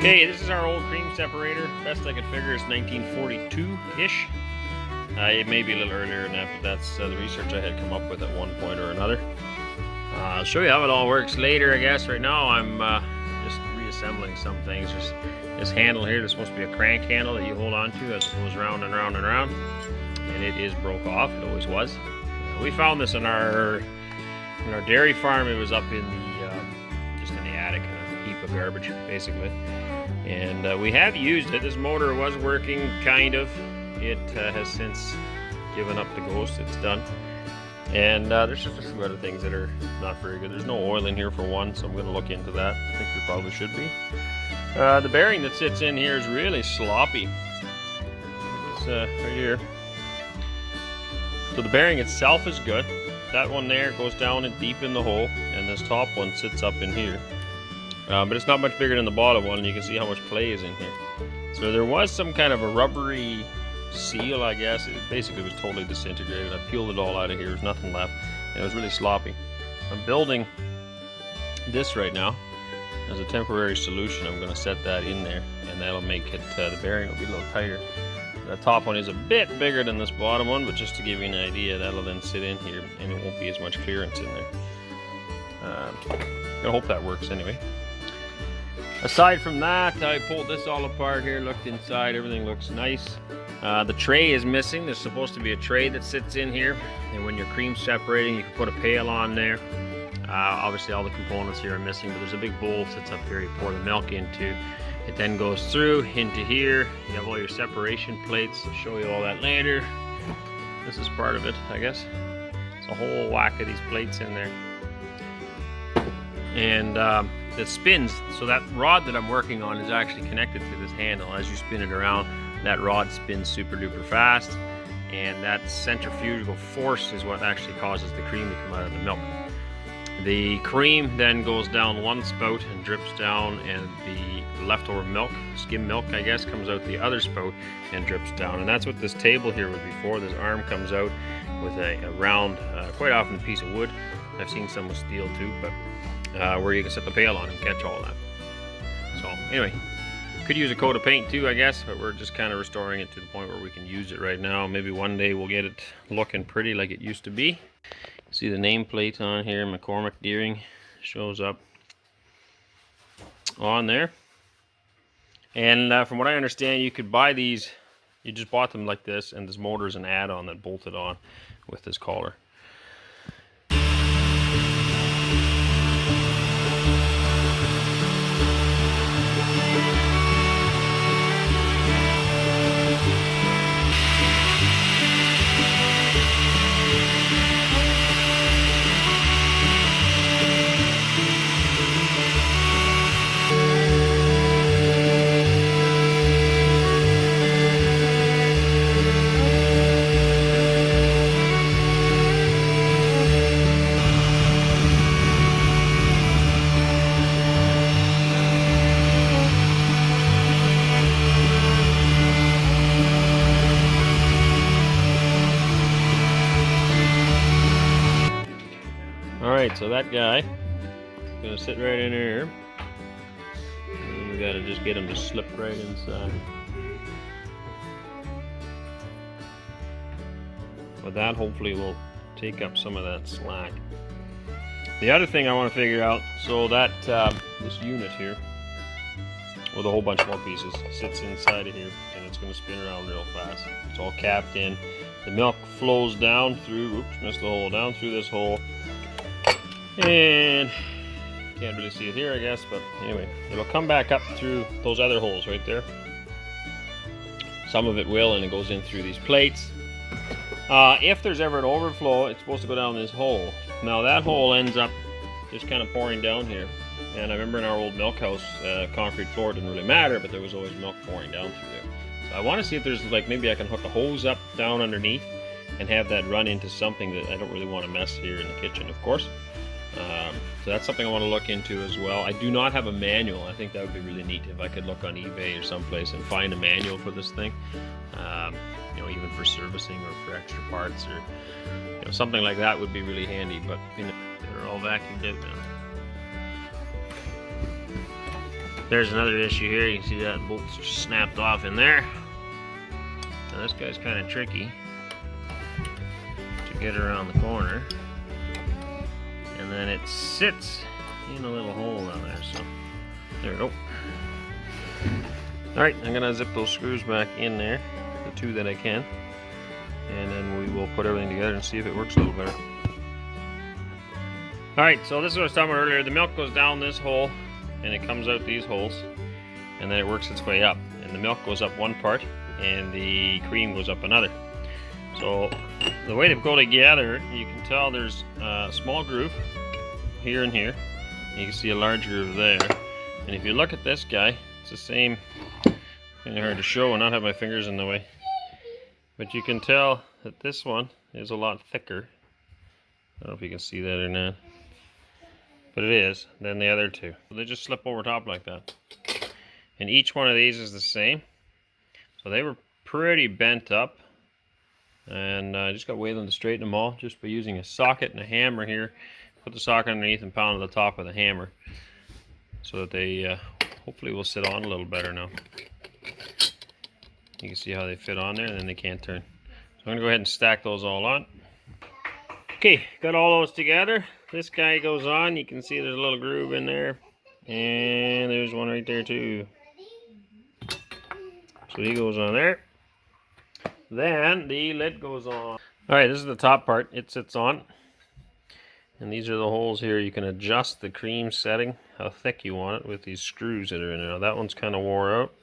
Okay, this is our old cream separator. Best I could figure is 1942-ish. It may be a little earlier than that, but that's the research I had come up with at one point or another. I'll show you how it all works later, I guess. Right now I'm just reassembling some things. There's this handle here that's supposed to be a crank handle that you hold on to as it goes round and round and round. And it is broke off, it always was. We found this in our dairy farm. It was up in the, just in the attic, in a heap of garbage, basically. And we have used it. This motor was working, kind of. It has since given up the ghost. It's done. And there's just a few other things that are not very good. There's no oil in here for one, so I'm going to look into that. I think there probably should be. The bearing that sits in here is really sloppy. It's right here. So the bearing itself is good. That one there goes down and deep in the hole, and this top one sits up in here. But it's not much bigger than the bottom one, and you can see how much clay is in here. So there was some kind of a rubbery seal, I guess. It basically was totally disintegrated. I peeled it all out of here. There's nothing left, and it was really sloppy. I'm building this right now as a temporary solution. I'm going to set that in there, and that'll make it, the bearing will be a little tighter. The top one is a bit bigger than this bottom one, but just to give you an idea, that'll then sit in here, and it won't be as much clearance in there. I hope that works anyway. Aside from that, I pulled this all apart here, looked inside, everything looks nice. The tray is missing. There's supposed to be a tray that sits in here, and when you're cream separating, you can put a pail on there. Obviously all the components here are missing, but there's a big bowl that sits up here you pour the milk into. It then goes through into here. You have all your separation plates. I'll show you all that later. This is part of it, I guess. It's a whole whack of these plates in there. And it spins, so that rod that I'm working on is actually connected to this handle. As you spin it around, that rod spins super duper fast, and that centrifugal force is what actually causes the cream to come out of the milk. The cream then goes down one spout and drips down, and the leftover milk, skim milk I guess, comes out the other spout and drips down. And that's what this table here was before. This arm comes out with a round, quite often a piece of wood. I've seen some with steel too, but where you can set the pail on and catch all that. So anyway, could use a coat of paint too, I guess, but we're just kind of restoring it to the point where we can use it right now. Maybe one day we'll get it looking pretty like it used to be. See the nameplate on here, McCormick Deering, shows up on there. And from what I understand, you could buy these, you just bought them like this, and this motor is an add-on that bolted on with this collar. Alright, so that guy is going to sit right in here, and we got to just get him to slip right inside. But that hopefully will take up some of that slack. The other thing I want to figure out, so that this unit here with a whole bunch more pieces sits inside of here, and it's going to spin around real fast. It's all capped in. The milk flows down through, oops, missed the hole, down through this hole. And can't really see it here, I guess, but anyway, it'll come back up through those other holes right there. Some of it will, and it goes in through these plates. If there's ever an overflow, it's supposed to go down this hole. Now that hole ends up just kind of pouring down here. And I remember in our old milk house, concrete floor didn't really matter, but there was always milk pouring down through there. So I want to see if there's, like, maybe I can hook a hose up down underneath and have that run into something that I don't really want to mess here in the kitchen, of course. So that's something I want to look into as well. I do not have a manual. I think that would be really neat if I could look on eBay or someplace and find a manual for this thing. You know, even for servicing or for extra parts, or you know, something like that would be really handy. But you know, they're all vacuumed out now. There's another issue here. You can see that bolt's just snapped off in there. Now this guy's kind of tricky to get around the corner. And then it sits in a little hole down there, so there we go. Alright, I'm gonna zip those screws back in there, the two that I can, and then we will put everything together and see if it works a little better. Alright, so this is what I was talking about earlier. The milk goes down this hole and it comes out these holes, and then it works its way up, and the milk goes up one part and the cream goes up another. So the way they go together, you can tell there's a small groove here and here. You can see a large groove there. And if you look at this guy, it's the same. Kind of hard to show and not have my fingers in the way. But you can tell that this one is a lot thicker. I don't know if you can see that or not. But it is than the other two. So they just slip over top like that. And each one of these is the same. So they were pretty bent up. And I just got Waylon to straighten them all just by using a socket and a hammer here. Put the socket underneath and pound the top with a hammer so that they hopefully will sit on a little better now. You can see how they fit on there, and then they can't turn. So I'm going to go ahead and stack those all on. Okay, got all those together. This guy goes on. You can see there's a little groove in there. And there's one right there too. So he goes on there. Then the lid goes on. Alright, this is the top part. It sits on. And these are the holes here. You can adjust the cream setting, how thick you want it, with these screws that are in there. Now, that one's kind of wore out.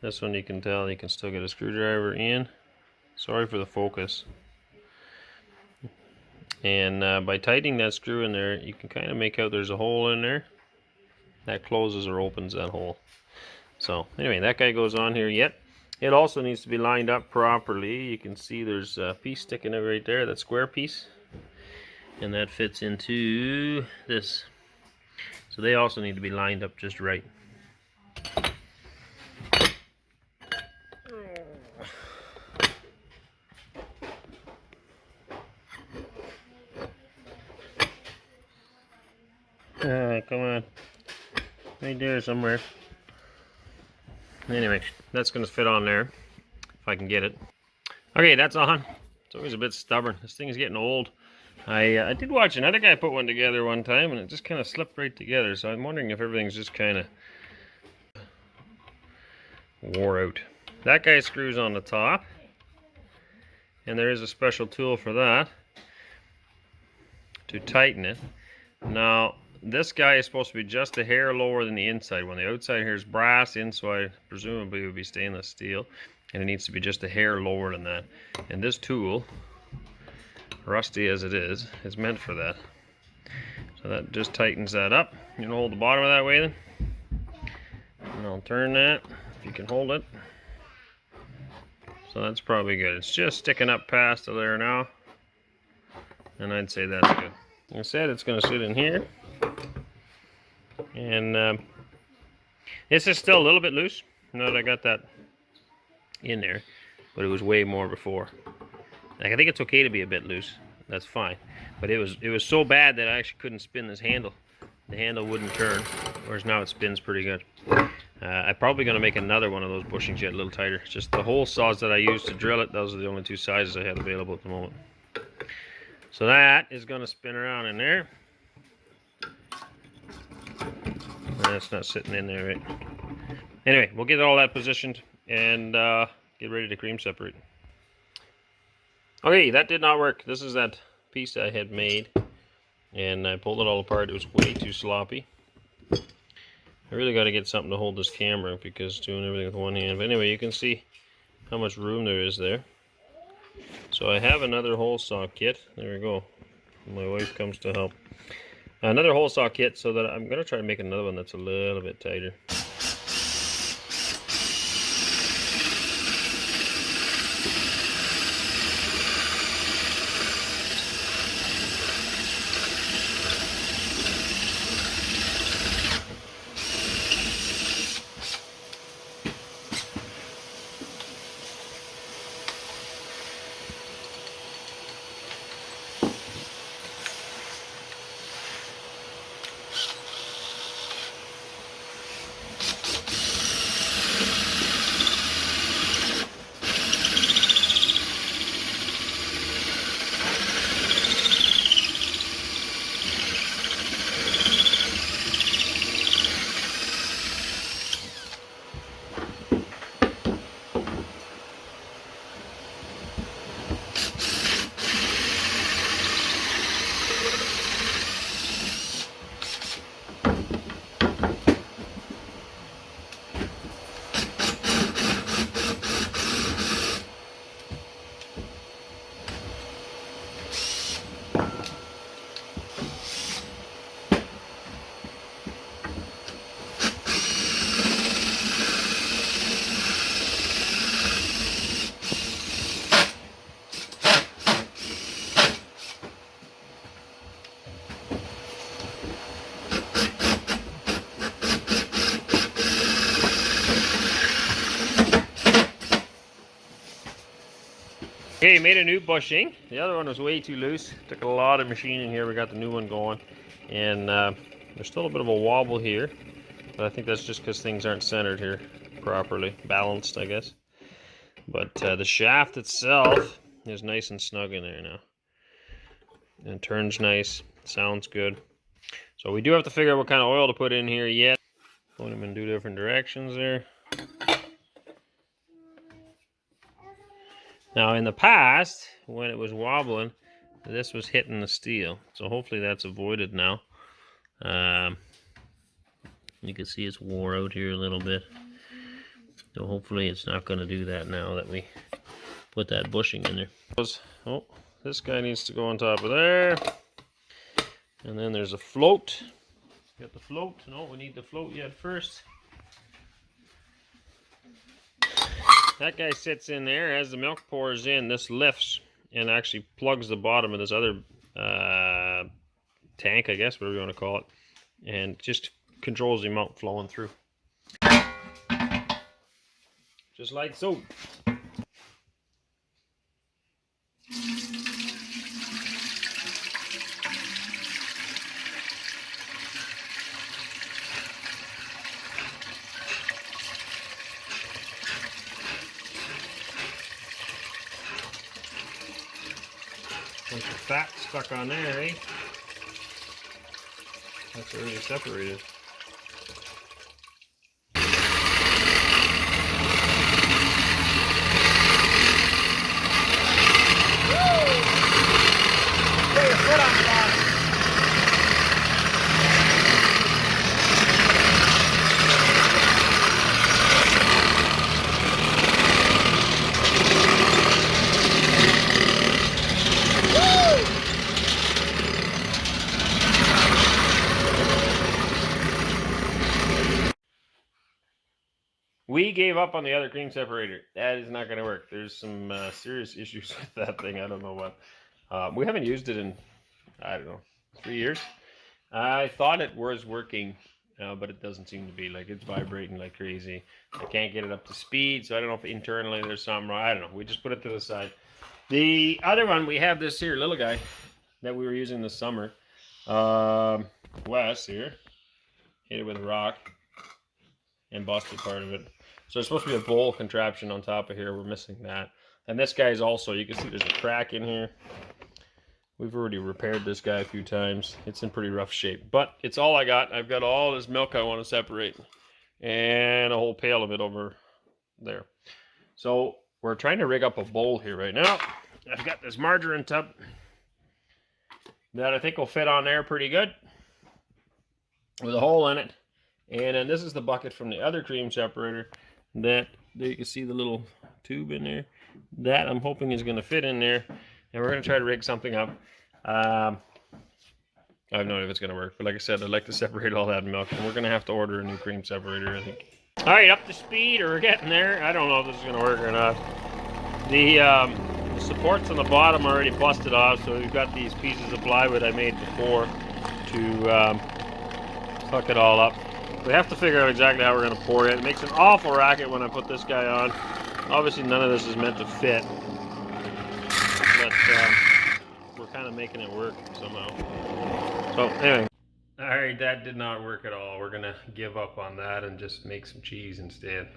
This one you can tell you can still get a screwdriver in. Sorry for the focus. And by tightening that screw in there, you can kind of make out there's a hole in there. That closes or opens that hole. So anyway, that guy goes on here yet. It also needs to be lined up properly. You can see there's a piece sticking out right there, that square piece. And that fits into this. So they also need to be lined up just right. Come on. Right there somewhere. Anyway, that's going to fit on there, if I can get it. Okay, that's on. It's always a bit stubborn. This thing is getting old. I did watch another guy put one together one time, and it just kind of slipped right together. So I'm wondering if everything's just kind of wore out. That guy screws on the top, and there is a special tool for that to tighten it. Now, this guy is supposed to be just a hair lower than the inside one. The outside here is brass, inside presumably would be stainless steel, and it needs to be just a hair lower than that. And this tool, rusty as it is meant for that. So that just tightens that up. You can hold the bottom of that way then. And I'll turn that, if you can hold it. So that's probably good. It's just sticking up past there now. And I'd say that's good. Like I said, it's going to sit in here. And this is still a little bit loose. Now that I got that in there. But it was way more before. Like, I think it's okay to be a bit loose. That's fine. But it was so bad that I actually couldn't spin this handle. The handle wouldn't turn. Whereas now it spins pretty good. I'm probably going to make another one of those bushings yet a little tighter. It's just the hole saws that I used to drill it, those are the only two sizes I had available at the moment. So that is going to spin around in there. That's not sitting in there right. Anyway, we'll get all that positioned and get ready to cream separate. Okay, that did not work. This is that piece I had made, and I pulled it all apart. It was way too sloppy. I really got to get something to hold this camera because doing everything with one hand. But anyway, you can see how much room there is there. So I have another hole saw kit. There we go. My wife comes to help. Another hole saw kit, so that I'm going to try to make another one that's a little bit tighter. Okay, made a new bushing. The other one was way too loose. Took a lot of machining here. We got the new one going. And there's still a bit of a wobble here. But I think that's just because things aren't centered here properly. Balanced, I guess. But the shaft itself is nice and snug in there now. And turns nice. Sounds good. So we do have to figure out what kind of oil to put in here yet. Point them in 2 different directions there. Now in the past, when it was wobbling, this was hitting the steel. So hopefully that's avoided now. You can see it's wore out here a little bit. So hopefully it's not going to do that now that we put that bushing in there. Oh, this guy needs to go on top of there. And then there's a float. Got the float. No, we need the float yet first. That guy sits in there. As the milk pours in, this lifts and actually plugs the bottom of this other tank, I guess, whatever you want to call it, and just controls the amount flowing through. Just like so. Bunch of fat stuck on there, eh? That's already separated. Put your foot on the bottom. We gave up on the other cream separator. That is not going to work. There's some serious issues with that thing. I don't know what. We haven't used it in, I don't know, 3 years. I thought it was working, but it doesn't seem to be. Like, it's vibrating like crazy. I can't get it up to speed, so I don't know if internally there's something wrong. I don't know. We just put it to the side. The other one, we have this here little guy that we were using this summer. Wes here hit it with a rock and busted part of it. So there's supposed to be a bowl contraption on top of here. We're missing that. And this guy's also, you can see there's a crack in here. We've already repaired this guy a few times. It's in pretty rough shape, but it's all I got. I've got all this milk I want to separate and a whole pail of it over there. So we're trying to rig up a bowl here right now. I've got this margarine tub that I think will fit on there pretty good with a hole in it. And then this is the bucket from the other cream separator that there you can see the little tube in there. That I'm hoping is going to fit in there. And we're going to try to rig something up. I have no idea if it's going to work. But like I said, I'd like to separate all that milk. And we're going to have to order a new cream separator, I think. All right, up to speed, or we're getting there. I don't know if this is going to work or not. The supports on the bottom are already busted off. So we've got these pieces of plywood I made before to hook it all up. We have to figure out exactly how we're going to pour it. It makes an awful racket when I put this guy on. Obviously, none of this is meant to fit. But we're kind of making it work somehow. So, anyway. Alright, that did not work at all. We're going to give up on that and just make some cheese instead.